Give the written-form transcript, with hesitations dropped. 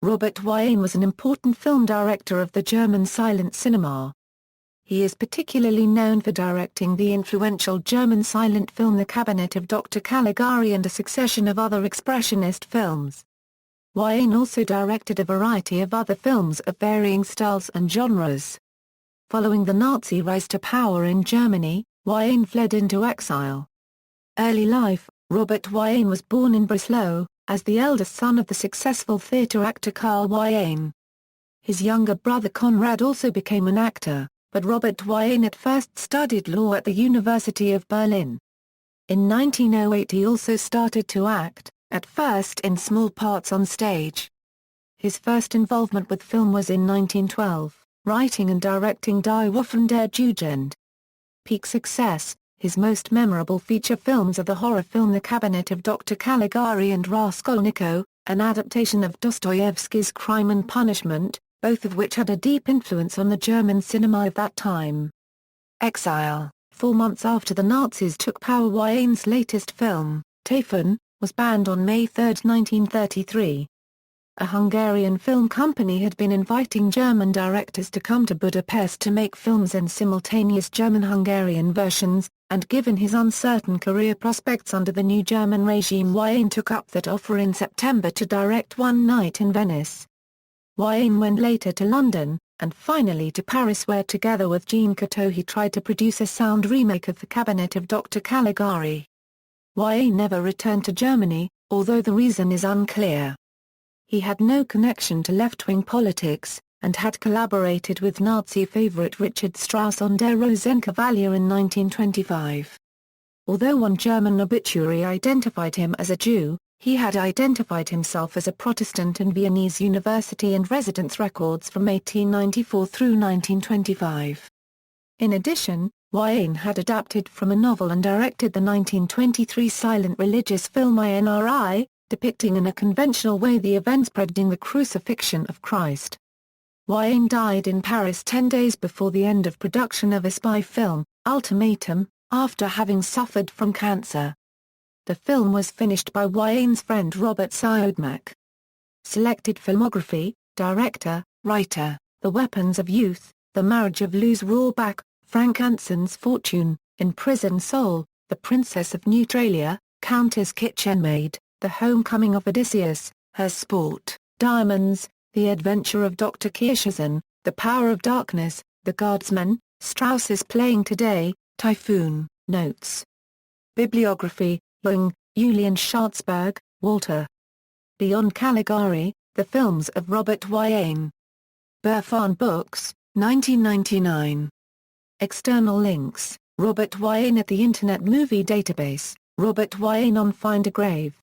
Robert Wiene was an important film director of the German silent cinema. He is particularly known for directing the influential German silent film The Cabinet of Dr Caligari and a succession of other expressionist films. Wiene also directed a variety of other films of varying styles and genres. Following the Nazi rise to power in Germany, Wiene fled into exile. Early life: Robert Wiene was born in Breslau, as the eldest son of the successful theatre actor Karl Wiene. His younger brother Konrad also became an actor, but Robert Wiene at first studied law at the University of Berlin. In 1908 he also started to act, at first in small parts on stage. His first involvement with film was in 1912, writing and directing Die Waffen der Jugend. Peak success: his most memorable feature films are the horror film The Cabinet of Dr Caligari and Raskolnikov, an adaptation of Dostoevsky's Crime and Punishment, both of which had a deep influence on the German cinema of that time. Exile: 4 months after the Nazis took power, Wiene's latest film, Typhon, was banned on May 3, 1933. A Hungarian film company had been inviting German directors to come to Budapest to make films in simultaneous German-Hungarian versions, and given his uncertain career prospects under the new German regime, Wiene took up that offer in September to direct One Night in Venice. Wiene went later to London, and finally to Paris, where together with Jean Cocteau he tried to produce a sound remake of The Cabinet of Dr Caligari. Wiene never returned to Germany, although the reason is unclear. He had no connection to left-wing politics, and had collaborated with Nazi favorite Richard Strauss on Der Rosenkavalier in 1925. Although one German obituary identified him as a Jew, he had identified himself as a Protestant in Viennese university and residence records from 1894 through 1925. In addition, Wiene had adapted from a novel and directed the 1923 silent religious film Inri, depicting in a conventional way the events preceding the crucifixion of Christ. Wiene died in Paris 10 days before the end of production of a spy film, Ultimatum, after having suffered from cancer. The film was finished by Wiene's friend Robert Siodmak. Selected filmography: director, writer, The Weapons of Youth, The Marriage of Luz Rohrbach, Frank Anson's Fortune, In Prison Soul, The Princess of Neutralia, Countess Kitchenmaid, The Homecoming of Odysseus, Her Sport, Diamonds, The Adventure of Dr. Kirschesen, The Power of Darkness, The Guardsman, Strauss's Playing Today, Typhoon, Notes. Bibliography: Jung, Julian Schatzberg, Walter. Beyond Caligari, The Films of Robert Wiene. Burfan Books, 1999. External links: Robert Wiene at the Internet Movie Database, Robert Wiene on Find a Grave.